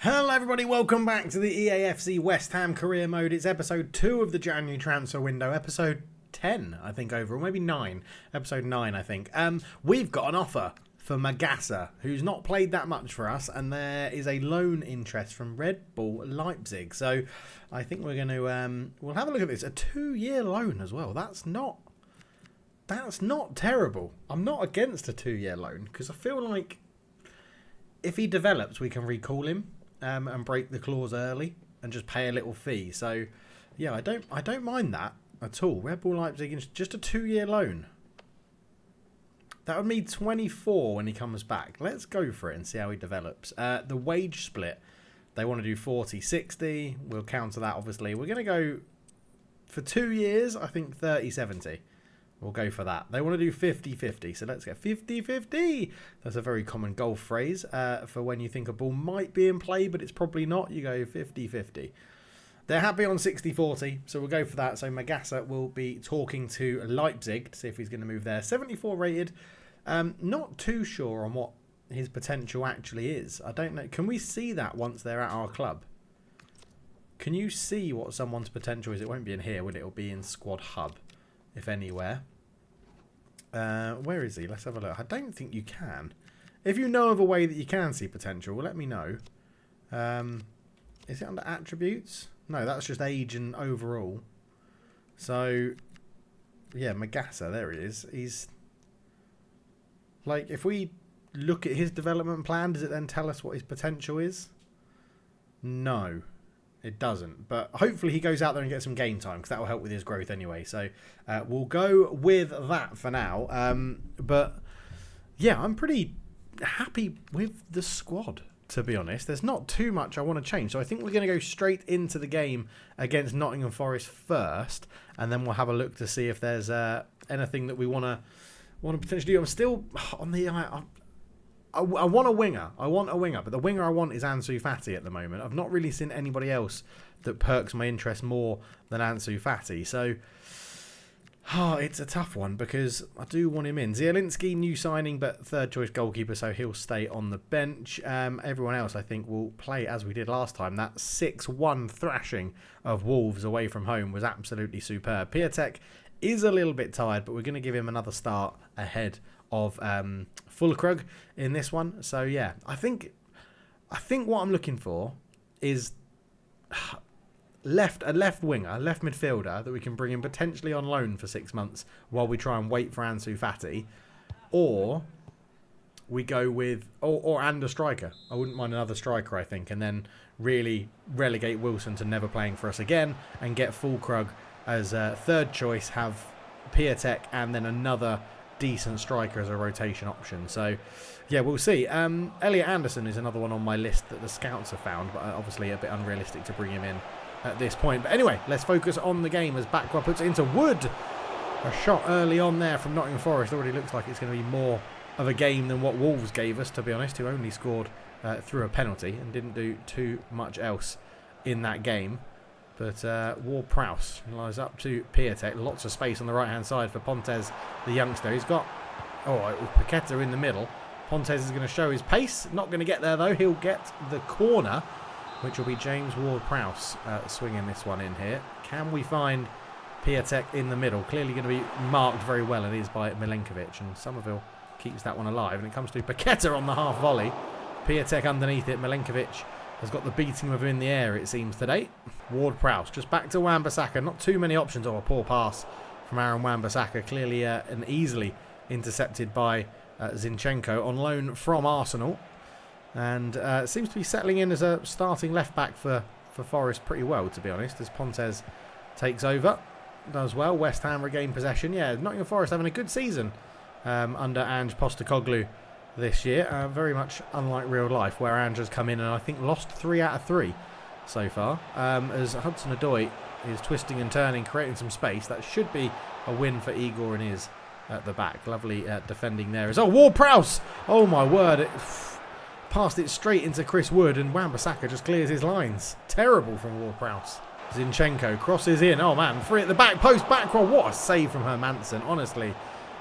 Hello everybody, welcome back to the EAFC West Ham career mode. It's episode 2 of the January transfer window, episode 10 I think overall, maybe 9, episode 9 I think. We've got an offer for Magassa, who's not played that much for us, and there is a loan interest from Red Bull Leipzig. So I think we're going to, we'll have a look at this, a 2-year loan as well. That's not terrible. I'm not against a 2-year loan because I feel like if he develops we can recall him. And break the clause early and just pay a little fee. So, yeah, I don't mind that at all. Red Bull Leipzig, just a 2-year loan. That would mean 24 when he comes back. Let's go for it and see how he develops. The wage split, they want to do 40-60. We'll counter that, obviously. We're going to go, for 2 years, I think 30-70. We'll go for that. They want to do 50-50, so let's get 50-50. That's a very common golf phrase for when you think a ball might be in play, but it's probably not. You go 50-50. They're happy on 60-40, so we'll go for that. So Magassa will be talking to Leipzig to see if he's going to move there. 74 rated. Not too sure on what his potential actually is. I don't know. Can we see that once they're at our club? Can you see what someone's potential is? It won't be in here, will it? It'll be in Squad Hub, if anywhere. Where is he? Let's have a look. I don't think you can. If you know of a way that you can see potential, let me know. Is it under attributes? No, that's just age and overall. So, yeah, Magassa, there he is. He's, like, if we look at his development plan, does it then tell us what his potential is? No. It doesn't, but hopefully he goes out there and gets some game time because that will help with his growth anyway. So we'll go with that for now. But yeah, I'm pretty happy with the squad, to be honest. There's not too much I want to change. So I think we're going to go straight into the game against Nottingham Forest first, and then we'll have a look to see if there's anything that we want to potentially do. I'm still on the I want a winger. But the winger I want is Ansu Fati at the moment. I've not really seen anybody else that perks my interest more than Ansu Fati. So, it's a tough one because I do want him in. Zielinski, new signing, but third choice goalkeeper, so he'll stay on the bench. Everyone else, I think, will play as we did last time. That 6-1 thrashing of Wolves away from home was absolutely superb. Piatek is a little bit tired, but we're going to give him another start ahead of Fulkrug in this one. So yeah, I think what I'm looking for is a left winger, a left midfielder that we can bring in potentially on loan for 6 months while we try and wait for Ansu Fati, or we go with and a striker. I wouldn't mind another striker, I think, and then really relegate Wilson to never playing for us again and get Fulkrug as a third choice, have Piatek and then another decent striker as a rotation option. So yeah, we'll see. Elliot Anderson is another one on my list that the scouts have found, but obviously a bit unrealistic to bring him in at this point. But anyway, let's focus on the game as Bakwa puts it into Wood. A shot early on there from Nottingham Forest. Already looks like it's going to be more of a game than what Wolves gave us, to be honest, who only scored through a penalty and didn't do too much else in that game. But Ward-Prowse lies up to Piatek. Lots of space on the right-hand side for Pontes, the youngster. He's got, Paqueta in the middle. Pontes is going to show his pace. Not going to get there, though. He'll get the corner, which will be James Ward-Prowse swinging this one in here. Can we find Piatek in the middle? Clearly going to be marked very well. It is by Milenkovic, and Somerville keeps that one alive. And it comes to Paqueta on the half volley. Piatek underneath it. Milenkovic has got the beating of him in the air, it seems, today. Ward-Prowse just back to Wan-Bissaka. Not too many options. A poor pass from Aaron Wan-Bissaka. Clearly and easily intercepted by Zinchenko on loan from Arsenal. And seems to be settling in as a starting left-back for Forest pretty well, to be honest, as Pontes takes over. Does well. West Ham regain possession. Yeah, Nottingham Forest having a good season under Ange Postecoglou this year, very much unlike real life, where Ange has come in and I think lost 3 out of 3 so far, as Hudson-Odoi is twisting and turning, creating some space. That should be a win for Igor and his at the back. Lovely defending there. Ward-Prowse! Oh my word, passed it straight into Chris Wood, and Wan-Bissaka just clears his lines. Terrible from Ward-Prowse. Zinchenko crosses in. Oh man, free at the back post. Bakwa, what a save from Hermansen. Honestly,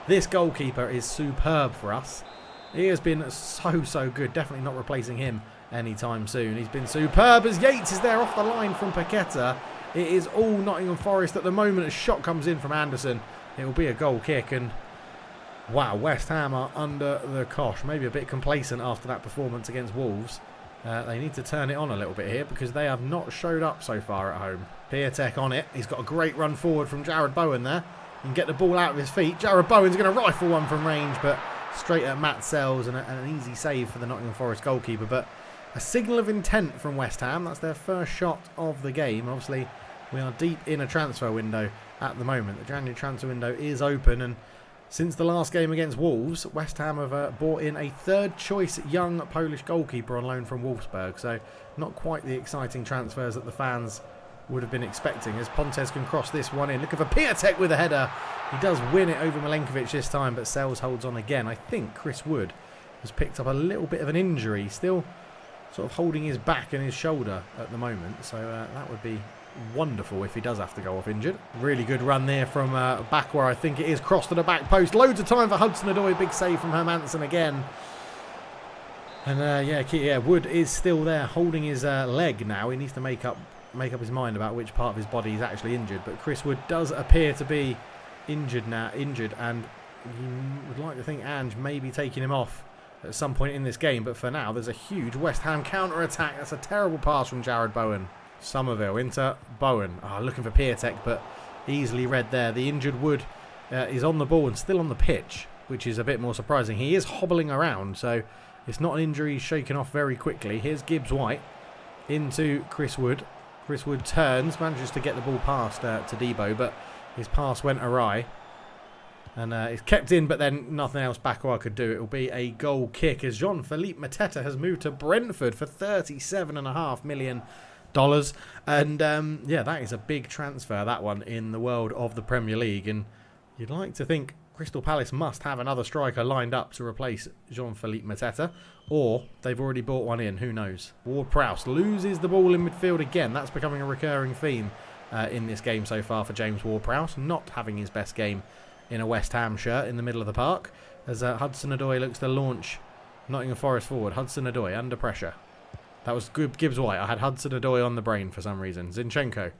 this goalkeeper is superb for us. He has been so good. Definitely not replacing him anytime soon. He's been superb as Yates is there off the line from Paqueta. It is all Nottingham Forest at the moment. A shot comes in from Anderson. It will be a goal kick, and wow, West Ham are under the cosh. Maybe a bit complacent after that performance against Wolves. They need to turn it on a little bit here because they have not showed up so far at home. Piatek on it. He's got a great run forward from Jared Bowen there. He can get the ball out of his feet. Jared Bowen's going to rifle one from range, but straight at Matt Sells, and an easy save for the Nottingham Forest goalkeeper. But a signal of intent from West Ham. That's their first shot of the game. Obviously, we are deep in a transfer window at the moment. The January transfer window is open, and since the last game against Wolves, West Ham have brought in a third-choice young Polish goalkeeper on loan from Wolfsburg. So not quite the exciting transfers that the fans would have been expecting, as Pontes can cross this one in. Looking for Piatek with a header. He does win it over Milenkovic this time, but Sells holds on again. I think Chris Wood has picked up a little bit of an injury. Still sort of holding his back and his shoulder at the moment. So that would be wonderful if he does have to go off injured. Really good run there from back where I think it is. Cross to the back post. Loads of time for Hudson-Odoi. Big save from Hermansen again. And yeah, Wood is still there holding his leg now. He needs to make up his mind about which part of his body is actually injured. But Chris Wood does appear to be injured, and you would like to think Ange may be taking him off at some point in this game. But for now, there's a huge West Ham counter-attack. That's a terrible pass from Jared Bowen. Somerville into Bowen. Looking for Piatek, but easily read there. The injured Wood is on the ball and still on the pitch, which is a bit more surprising. He is hobbling around, so it's not an injury he's shaken off very quickly. Here's Gibbs White into Chris Wood. Chris Wood turns, manages to get the ball past to Debo, but his pass went awry. And it's kept in, but then nothing else Bakwa could do. It will be a goal kick as Jean-Philippe Mateta has moved to Brentford for $37.5 million. And yeah, that is a big transfer, that one, in the world of the Premier League. And you'd like to think Crystal Palace must have another striker lined up to replace Jean-Philippe Mateta, or they've already brought one in, who knows. Ward-Prowse loses the ball in midfield again. That's becoming a recurring theme in this game so far for James Ward-Prowse, not having his best game in a West Ham shirt in the middle of the park, as Hudson-Odoi looks to launch Nottingham Forest forward. Hudson-Odoi under pressure. That was good. Gibbs White. I had Hudson-Odoi on the brain for some reason. Zinchenko.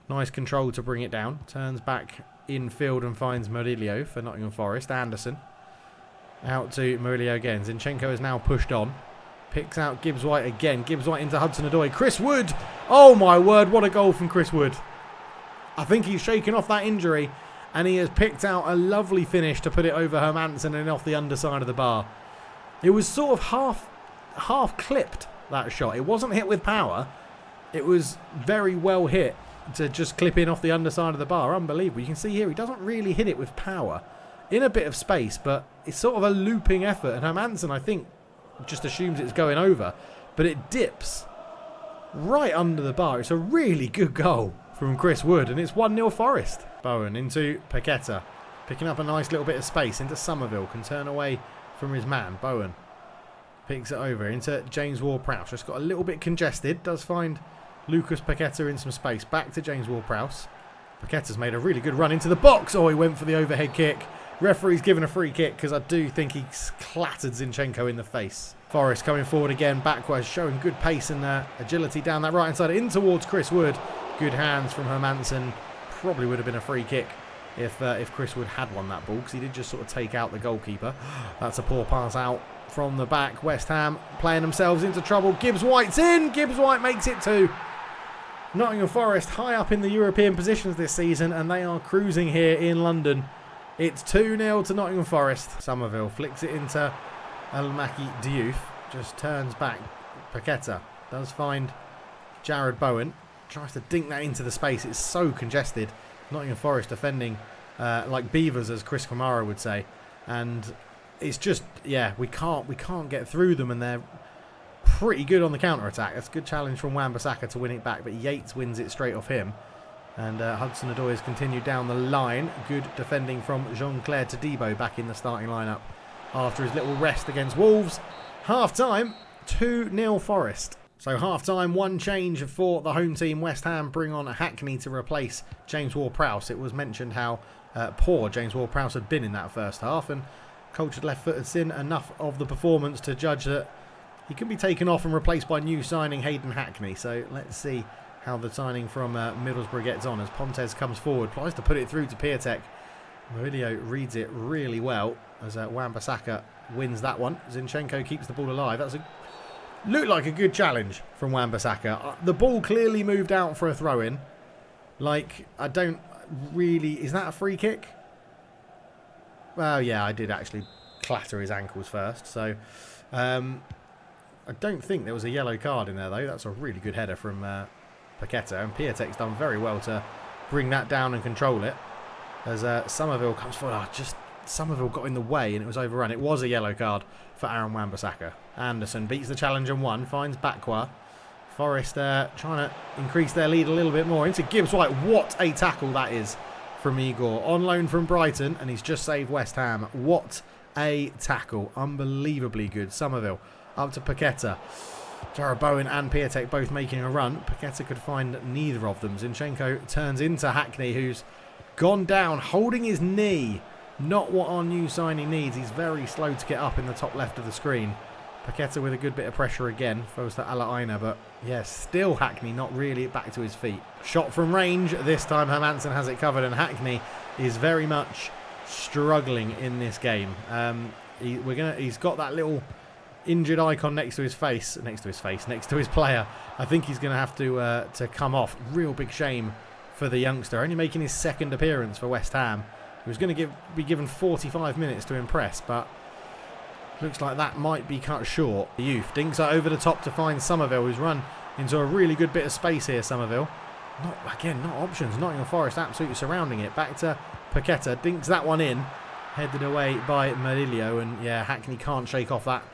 Nice control to bring it down. Turns back infield and finds Murillo for Nottingham Forest. Anderson. Out to Murillo again. Zinchenko is now pushed on. Picks out Gibbs White again. Gibbs White into Hudson-Odoi. Chris Wood. Oh my word. What a goal from Chris Wood. I think he's shaken off that injury, and he has picked out a lovely finish to put it over Hermansen and off the underside of the bar. It was sort of half clipped, that shot. It wasn't hit with power. It was very well hit to just clip in off the underside of the bar. Unbelievable. You can see here he doesn't really hit it with power. In a bit of space, but it's sort of a looping effort. And Hermansen, I think, just assumes it's going over. But it dips right under the bar. It's a really good goal from Chris Wood. And it's 1-0 Forest. Bowen into Paqueta. Picking up a nice little bit of space into Somerville. Can turn away from his man. Bowen picks it over into James Ward-Prowse. Just got a little bit congested. Does find Lucas Paqueta in some space. Back to James Ward-Prowse. Paqueta's made a really good run into the box. Oh, he went for the overhead kick. Referee's given a free kick because I do think he clattered Zinchenko in the face. Forest coming forward again, backwards, showing good pace and agility down that right-hand side in towards Chris Wood. Good hands from Hermansen. Probably would have been a free kick if Chris Wood had won that ball, because he did just sort of take out the goalkeeper. That's a poor pass out from the back. West Ham playing themselves into trouble. Gibbs White's in. Gibbs White makes it 2. Nottingham Forest high up in the European positions this season, and they are cruising here in London. It's 2-0 to Nottingham Forest. Somerville flicks it into Almaki Diouf. Just turns back. Paqueta does find Jared Bowen. Tries to dink that into the space. It's so congested. Nottingham Forest defending like beavers, as Chris Kamara would say. And it's just, yeah, we can't get through them, and they're pretty good on the counter-attack. That's a good challenge from Wan-Bissaka to win it back, but Yates wins it straight off him. And Hudson-Odoi has continued down the line. Good defending from Jean-Claire Todibo back in the starting lineup after his little rest against Wolves. Half-time, 2-0 Forest. So half-time, one change for the home team. West Ham bring on Hackney to replace James Ward-Prowse. It was mentioned how poor James Ward-Prowse had been in that first half, and Cultured Left Foot had seen enough of the performance to judge that He can be taken off and replaced by new signing Hayden Hackney. So let's see how the signing from Middlesbrough gets on as Pontes comes forward, tries to put it through to Piatek. Murillo reads it really well as Wan-Bissaka wins that one. Zinchenko keeps the ball alive. That's looked like a good challenge from Wan-Bissaka. The ball clearly moved out for a throw-in. Like, I don't really... Is that a free kick? Well, yeah, I did actually clatter his ankles first. So, I don't think there was a yellow card in there, though. That's a really good header from Paqueta. And Piatek's done very well to bring that down and control it. As Somerville comes forward. Somerville got in the way and it was overrun. It was a yellow card for Aaron Wan-Bissaka. Anderson beats the challenge and one. Finds Bakwa. Forest trying to increase their lead a little bit more. Into Gibbs White. What a tackle that is from Igor. On loan from Brighton. And he's just saved West Ham. What a tackle. Unbelievably good. Somerville up to Paqueta. Jarrod Bowen and Piatek both making a run. Paqueta could find neither of them. Zinchenko turns into Hackney, who's gone down, holding his knee. Not what our new signing needs. He's very slow to get up in the top left of the screen. Paqueta with a good bit of pressure again. Falls to Alaina, but yeah, still Hackney not really back to his feet. Shot from range. This time Hermansen has it covered and Hackney is very much struggling in this game. He's got that little injured icon next to his player. I think he's going to have to come off. Real big shame for the youngster. Only making his second appearance for West Ham. He was going to be given 45 minutes to impress, but looks like that might be cut short. The youth dinks it over the top to find Somerville, who's run into a really good bit of space here, Somerville. Not options. Nottingham Forest absolutely surrounding it. Back to Paqueta. Dinks that one in. Headed away by Murillo, and yeah, Hackney can't shake off that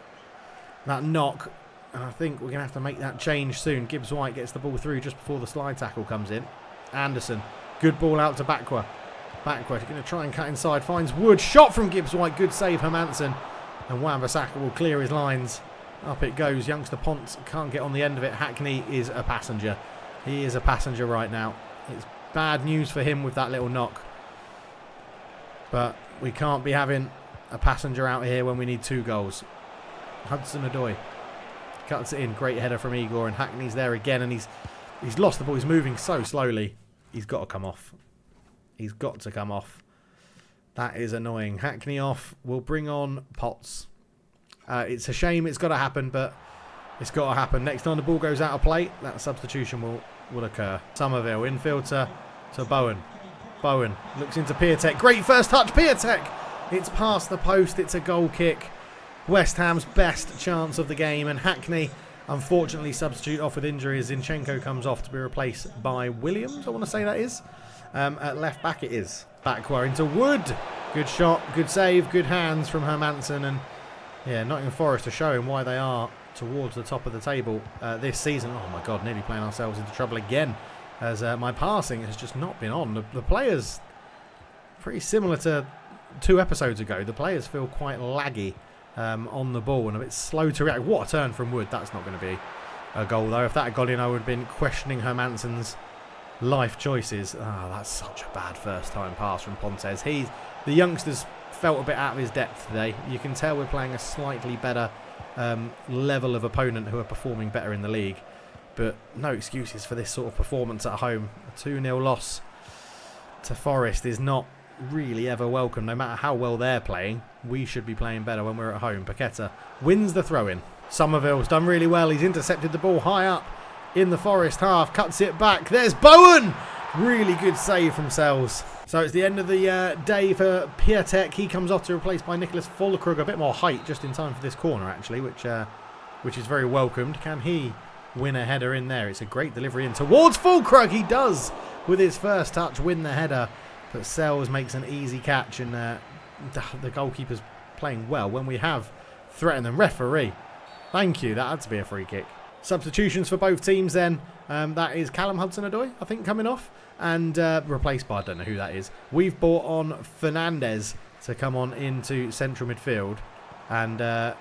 knock. And I think we're going to have to make that change soon. Gibbs White gets the ball through just before the slide tackle comes in. Anderson. Good ball out to Bakwa. Bakwa going to try and cut inside. Finds Wood. Shot from Gibbs White. Good save, Hermansen. And Wan-Bissaka will clear his lines. Up it goes. Youngster Ponce can't get on the end of it. Hackney is a passenger. He is a passenger right now. It's bad news for him with that little knock. But we can't be having a passenger out here when we need 2 goals. Hudson-Odoi cuts it in. Great header from Igor, and Hackney's there again, and he's lost the ball. He's moving so slowly. He's got to come off. He's got to come off. That is annoying. Hackney off. We'll bring on Potts. It's a shame it's got to happen, but it's got to happen. Next time the ball goes out of play, that substitution will occur. Somerville infield to Bowen. Bowen looks into Piatek. Great first touch, Piatek. It's past the post. It's a goal kick. West Ham's best chance of the game, and Hackney unfortunately substitute off with injury as Zinchenko comes off to be replaced by Williams, I want to say that is. At left back it is. Bakwa into Wood. Good shot, good save, good hands from Hermansen, and yeah, Nottingham Forest are showing why they are towards the top of the table this season. Oh my God, nearly playing ourselves into trouble again as my passing has just not been on. The players, pretty similar to 2 episodes ago, the players feel quite laggy on the ball and a bit slow to react. What a turn from Wood. That's not going to be a goal though. If that had gone in, I would have been questioning Hermansen's life choices. That's such a bad first time pass from Pontes. The youngsters felt a bit out of his depth today. You can tell we're playing a slightly better level of opponent who are performing better in the league, but no excuses for this sort of performance at home. A 2-0 loss to Forest is not really ever welcome. No matter how well they're playing, we should be playing better when we're at home. Paqueta wins the throw-in. Somerville's done really well. He's intercepted the ball high up in the Forest half, cuts it back. There's Bowen. Really good save from Sells. So it's the end of the day for Piatek. He comes off to replaced by Nicholas Fulkrug. A bit more height just in time for this corner actually, which is very welcomed. Can he win a header in there? It's a great delivery in towards Fulkrug. He does with his first touch win the header. But Sells makes an easy catch, and the goalkeeper's playing well when we have threatened them. Referee, thank you. That had to be a free kick. Substitutions for both teams then. That is Callum Hudson-Odoi, I think, coming off. And replaced by, I don't know who that is. We've brought on Fernandez to come on into central midfield. And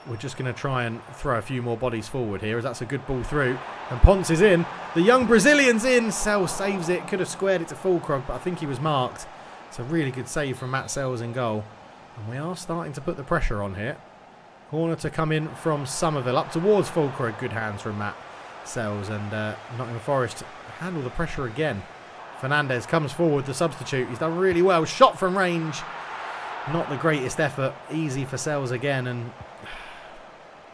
we're just going to try and throw a few more bodies forward here, as that's a good ball through. And Ponce is in. The young Brazilian's in. Sells saves it. Could have squared it to Fulkrug, but I think he was marked. It's a really good save from Matt Sells in goal. And we are starting to put the pressure on here. Corner to come in from Somerville. Up towards Fulcrow. Good hands from Matt Sells. And Nottingham Forest handle the pressure again. Fernandez comes forward, the substitute. He's done really well. Shot from range. Not the greatest effort. Easy for Sells again. And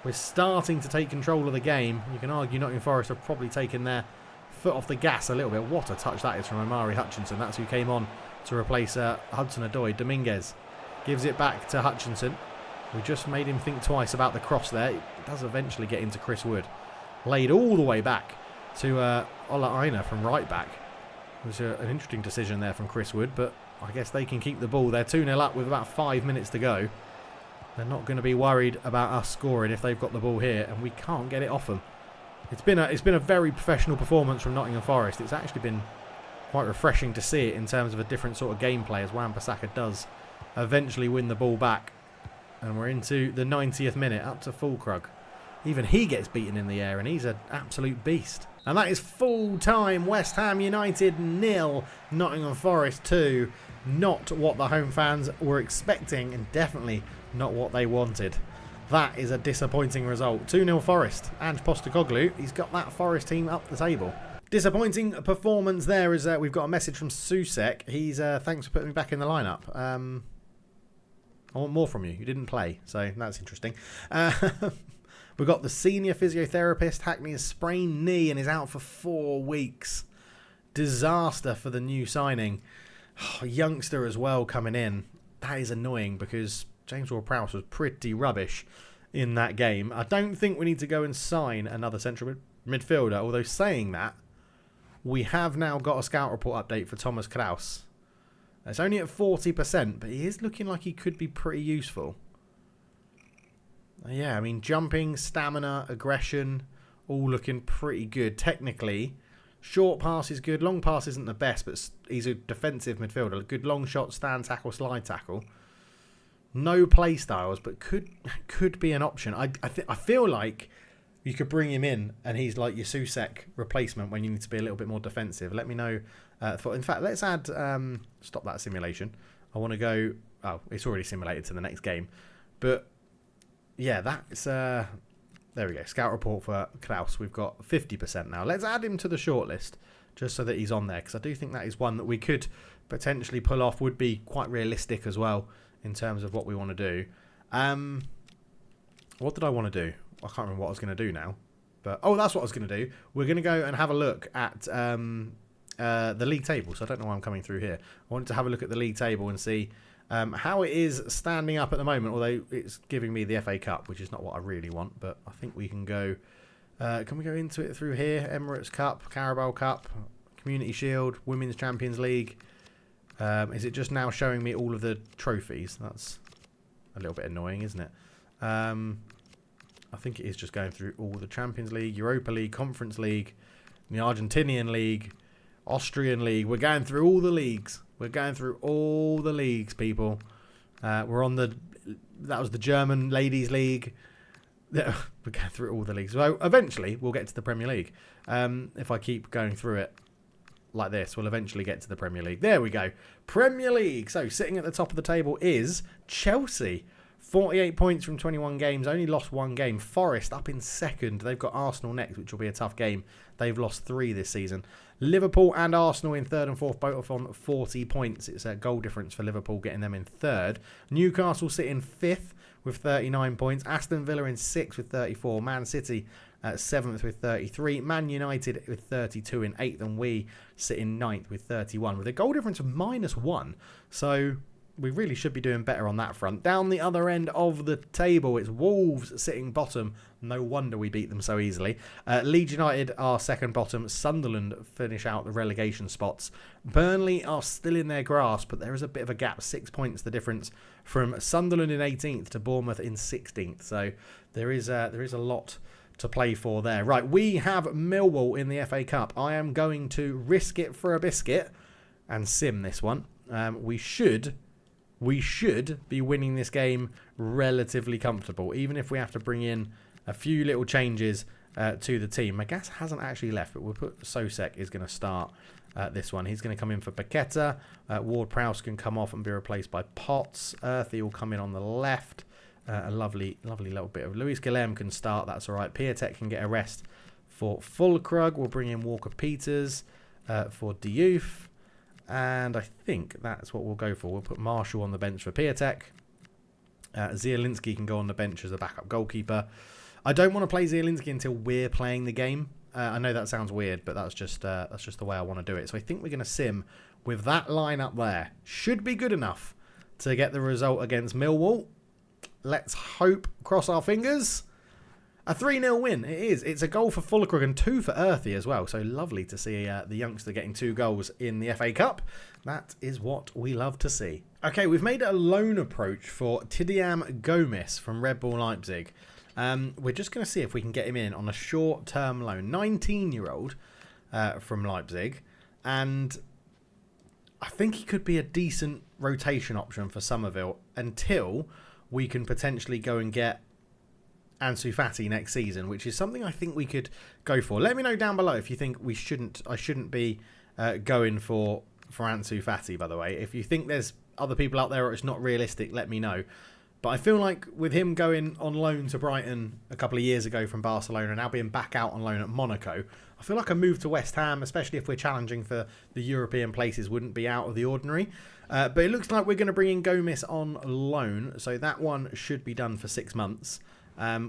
we're starting to take control of the game. You can argue Nottingham Forest have probably taken their foot off the gas a little bit. What a touch that is from Omari Hutchinson. That's who came on to replace Hudson-Odoi. Dominguez gives it back to Hutchinson. We just made him think twice about the cross there. It does eventually get into Chris Wood. Laid all the way back to Ola Aina from right back. It was an interesting decision there from Chris Wood, but I guess they can keep the ball. They're 2-0 up with about 5 minutes to go. They're not going to be worried about us scoring if they've got the ball here, and we can't get it off them. It's been a very professional performance from Nottingham Forest. It's actually been quite refreshing to see it in terms of a different sort of gameplay as Wan-Bissaka does eventually win the ball back. And we're into the 90th minute, up to Fulkrug. Even he gets beaten in the air, and he's an absolute beast. And that is full time. West Ham United 0, Nottingham Forest 2. Not what the home fans were expecting, and definitely not what they wanted. That is a disappointing result. 2-0 Forest. Ange Postecoglou, he's got that Forest team up the table. Disappointing performance there is we've got a message from Susek. He's thanks for putting me back in the lineup. I want more from you. You didn't play, so that's interesting. We've got the senior physiotherapist. Hackney has sprained knee and is out for 4 weeks. Disaster for the new signing. Oh, youngster as well coming in. That is annoying because James Ward-Prowse was pretty rubbish in that game. I don't think we need to go and sign another central midfielder, although saying that, we have now got a scout report update for Thomas Kraus. It's only at 40%, but he is looking like he could be pretty useful. Yeah, I mean, jumping, stamina, aggression, all looking pretty good. Technically, short pass is good. Long pass isn't the best, but he's a defensive midfielder. Good long shot, stand tackle, slide tackle. No play styles, but could be an option. I feel like you could bring him in, and he's like your Susek replacement when you need to be a little bit more defensive. Let me know. In fact, let's add... stop that simulation. I want to go... Oh, it's already simulated to the next game. But, yeah, that's... there we go. Scout report for Kraus. We've got 50% now. Let's add him to the shortlist, just so that he's on there, because I do think that is one that we could potentially pull off. Would be quite realistic as well, in terms of what we want to do. What did I want to do? I can't remember what I was going to do now. But that's what I was going to do. We're going to go and have a look at the league table. So I don't know why I'm coming through here. I wanted to have a look at the league table and see how it is standing up at the moment. Although it's giving me the FA Cup, which is not what I really want. But I think we can go... can we go into it through here? Emirates Cup, Carabao Cup, Community Shield, Women's Champions League. Is it just now showing me all of the trophies? That's a little bit annoying, isn't it? I think it is just going through all the Champions League, Europa League, Conference League, the Argentinian League, Austrian League. We're going through all the leagues. We're going through all the leagues, people. We're on the... That was the German Ladies League. We're going through all the leagues. So eventually, we'll get to the Premier League. If I keep going through it like this, we'll eventually get to the Premier League. There we go. Premier League. So sitting at the top of the table is Chelsea. 48 points from 21 games, only lost 1 game. Forest up in second. They've got Arsenal next, which will be a tough game. They've lost 3 this season. Liverpool and Arsenal in third and fourth, both on 40 points. It's a goal difference for Liverpool, getting them in third. Newcastle sit in fifth with 39 points. Aston Villa in sixth with 34. Man City at 7th with 33. Man United with 32 in 8th. And we sit in 9th with 31 with a goal difference of -1. So... we really should be doing better on that front. Down the other end of the table, it's Wolves sitting bottom. No wonder we beat them so easily. Leeds United are second bottom. Sunderland finish out the relegation spots. Burnley are still in their grasp, but there is a bit of a gap. 6 points the difference from Sunderland in 18th to Bournemouth in 16th. So there is a lot to play for there. Right, we have Millwall in the FA Cup. I am going to risk it for a biscuit and sim this one. We should be winning this game relatively comfortable, even if we have to bring in a few little changes to the team. Magas hasn't actually left, but we'll put Sosek is going to start this one. He's going to come in for Paqueta. Ward-Prowse can come off and be replaced by Potts. Earthy will come in on the left. A lovely little bit of Luis Guilherme can start. That's all right. Piatek can get a rest for Fulkrug. We'll bring in Walker Peters for Diouf. And I think that's what we'll go for. We'll put Marshall on the bench for Piatek. Zielinski can go on the bench as a backup goalkeeper. I don't want to play Zielinski until we're playing the game. I know that sounds weird, but that's just the way I want to do it. So I think we're going to sim with that line up there. Should be good enough to get the result against Millwall. Let's hope, cross our fingers. A 3-0 win, it is. It's a goal for Fulkrug and 2 for Earthy as well. So lovely to see the youngster getting 2 goals in the FA Cup. That is what we love to see. Okay, we've made a loan approach for Tidiam Gomis from Red Bull Leipzig. We're just going to see if we can get him in on a short-term loan. 19-year-old from Leipzig. And I think he could be a decent rotation option for Somerville until we can potentially go and get Ansu Fati next season, which is something I think we could go for. Let me know down below if you think I shouldn't be going for Ansu Fati, by the way. If you think there's other people out there or it's not realistic, let me know. But I feel like with him going on loan to Brighton a couple of years ago from Barcelona, now being back out on loan at Monaco, I feel like a move to West Ham, especially if we're challenging for the European places, wouldn't be out of the ordinary. But it looks like we're going to bring in Gomis on loan, so that one should be done for 6 months.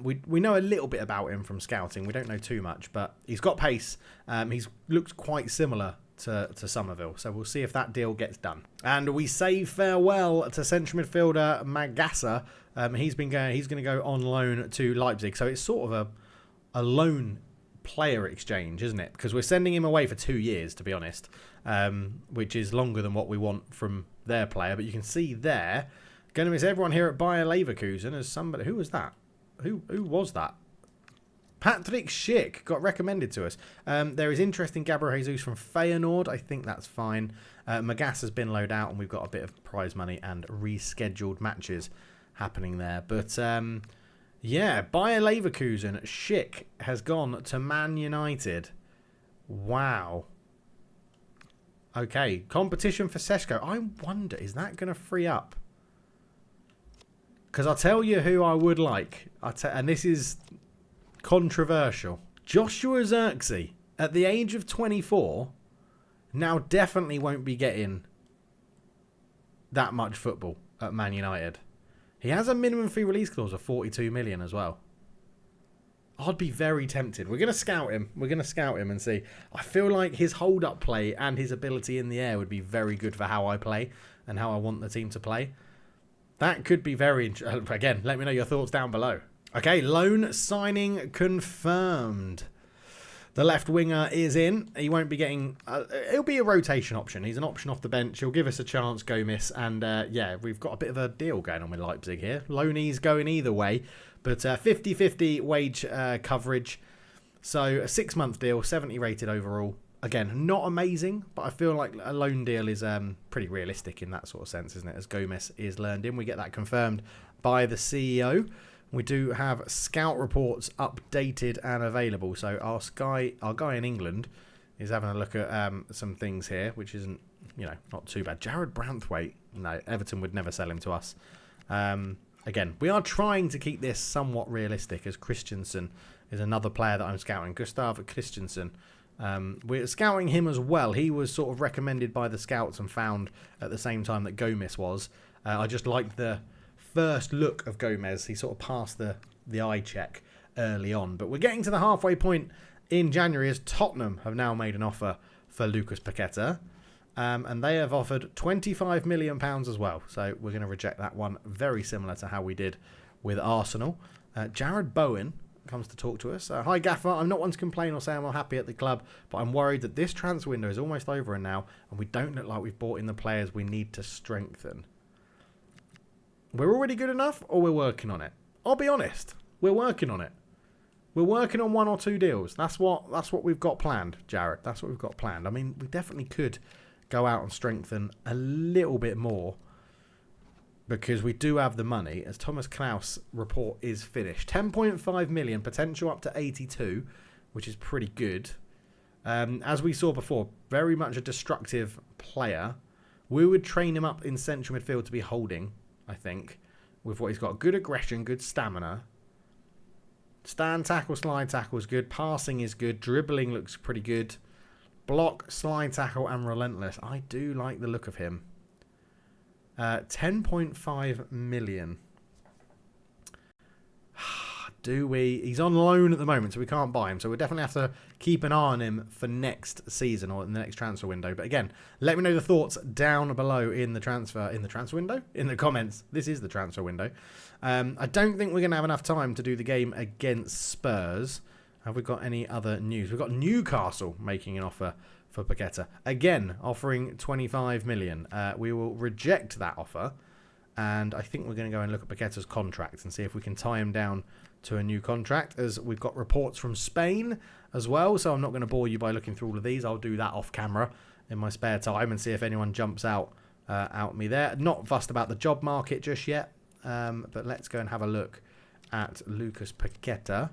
We know a little bit about him from scouting. We don't know too much, but he's got pace. He's looks quite similar to Somerville, so we'll see if that deal gets done. And we say farewell to central midfielder Magassa. He's going to go on loan to Leipzig, so it's sort of a loan player exchange, isn't it? Because we're sending him away for 2 years, to be honest, which is longer than what we want from their player. But you can see there, going to miss everyone here at Bayer Leverkusen as somebody. Who was that? Who was that? Patrick Schick got recommended to us. There is interest in Gabriel Jesus from Feyenoord. I think that's fine. Magas has been loaned out and we've got a bit of prize money and rescheduled matches happening there. But yeah, Bayer Leverkusen, Schick has gone to Man United. Wow. Okay, competition for Seshko. I wonder, is that going to free up? Because I'll tell you who I would like. And this is controversial. Joshua Zirkzee, at the age of 24, now definitely won't be getting that much football at Man United. He has a minimum fee release clause of 42 million as well. I'd be very tempted. We're going to scout him. We're going to scout him and see. I feel like his hold-up play and his ability in the air would be very good for how I play and how I want the team to play. That could be very interesting. Again, let me know your thoughts down below. Okay, loan signing confirmed. The left winger is in. He won't be getting... it'll be a rotation option. He's an option off the bench. He'll give us a chance, Gomis. And yeah, we've got a bit of a deal going on with Leipzig here. Loanees going either way. But 50-50 wage coverage. So a 6-month deal, 70 rated overall. Again, not amazing, but I feel like a loan deal is pretty realistic in that sort of sense, isn't it? As Gomis is learned in. We get that confirmed by the CEO. We do have scout reports updated and available. So our guy in England is having a look at some things here, which isn't, not too bad. Jared Branthwaite, no, Everton would never sell him to us. Again, we are trying to keep this somewhat realistic, as Christensen is another player that I'm scouting. Gustav Christensen. We're scouting him as well. He was sort of recommended by the scouts and found at the same time that Gomis was. I just liked the first look of Gomez. He sort of passed the eye check early on. But we're getting to the halfway point in January as Tottenham have now made an offer for Lucas Paqueta. And they have offered £25 million as well. So we're going to reject that one. Very similar to how we did with Arsenal. Jared Bowen comes to talk to us. Hi Gaffer, I'm not one to complain or say I'm unhappy at the club, but I'm worried that this transfer window is almost over and now, and we don't look like we've bought in the players we need to strengthen. We're already good enough, or we're working on it? I'll be honest, we're working on it. We're working on 1 or 2 deals. That's what we've got planned, Jared. That's what we've got planned. I mean, we definitely could go out and strengthen a little bit more, because we do have the money, as Thomas Klaus' report is finished. 10.5 million, potential up to 82, which is pretty good. As we saw before, very much a destructive player. We would train him up in central midfield to be holding, I think. with what he's got. Good aggression, good stamina. Stand tackle, slide tackle is good. Passing is good. Dribbling looks pretty good. Block, slide tackle, and relentless. I do like the look of him. 10.5 million. Do we? He's on loan at the moment, so we can't buy him. So we'll definitely have to keep an eye on him for next season or in the next transfer window. But again, let me know the thoughts down below in the transfer window, in the comments. This is the transfer window. I don't think we're going to have enough time to do the game against Spurs. Have we got any other news? We've got Newcastle making an offer for Paqueta. Again, offering 25 million. We will reject that offer. And I think we're going to go and look at Paqueta's contract and see if we can tie him down to a new contract, as we've got reports from Spain as well. So I'm not going to bore you by looking through all of these. I'll do that off camera in my spare time and see if anyone jumps out me there. Not fussed about the job market just yet, but let's go and have a look at Lucas Paqueta.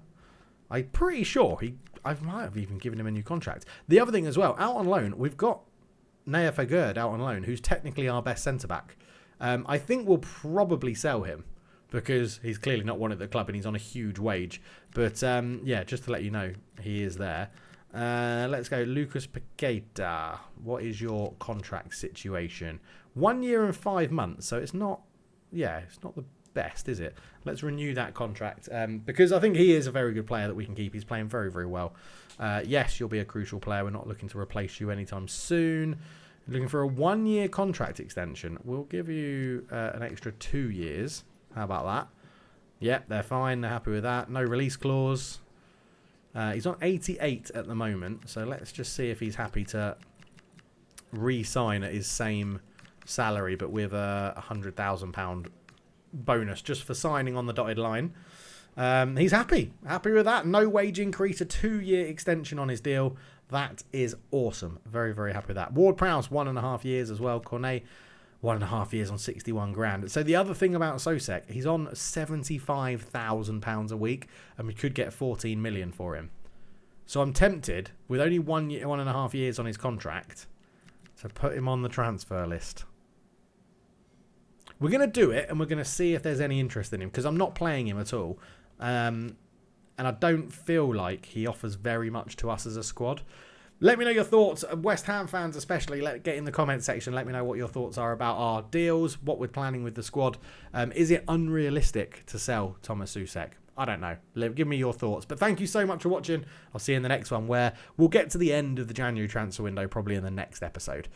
I'm pretty sure I might have even given him a new contract. The other thing as well, out on loan, we've got Naya Fagerd out on loan, who's technically our best centre-back. I think we'll probably sell him because he's clearly not wanted at the club and he's on a huge wage. But yeah, just to let you know, he is there. Let's go. Lucas Paqueta. What is your contract situation? 1 year and 5 months. So it's not, it's not the best, is it? Let's renew that contract because I think he is a very good player that we can keep. He's playing very, very well. Yes, you'll be a crucial player. We're not looking to replace you anytime soon. Looking for a 1 year contract extension. We'll give you an extra 2 years. How about that? Yep, they're fine. They're happy with that. No release clause. He's on 88 at the moment. So let's just see if he's happy to re-sign at his same salary, but with a £100,000 bonus just for signing on the dotted line. He's happy. Happy with that. No wage increase. A 2 year extension on his deal. That is awesome. Very, very happy with that. Ward-Prowse, 1.5 years as well. Cornet, 1.5 years on 61 grand. So the other thing about Sosek, he's on £75,000 a week, and we could get 14 million for him. So I'm tempted, with only 1.5 years on his contract, to put him on the transfer list. We're going to do it, and we're going to see if there's any interest in him, because I'm not playing him at all. And I don't feel like he offers very much to us as a squad. Let me know your thoughts, West Ham fans especially. Get in the comment section. Let me know what your thoughts are about our deals, what we're planning with the squad. Is it unrealistic to sell Thomas Soucek? I don't know. Give me your thoughts. But thank you so much for watching. I'll see you in the next one, where we'll get to the end of the January transfer window, probably in the next episode.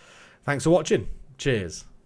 Thanks for watching. Cheers.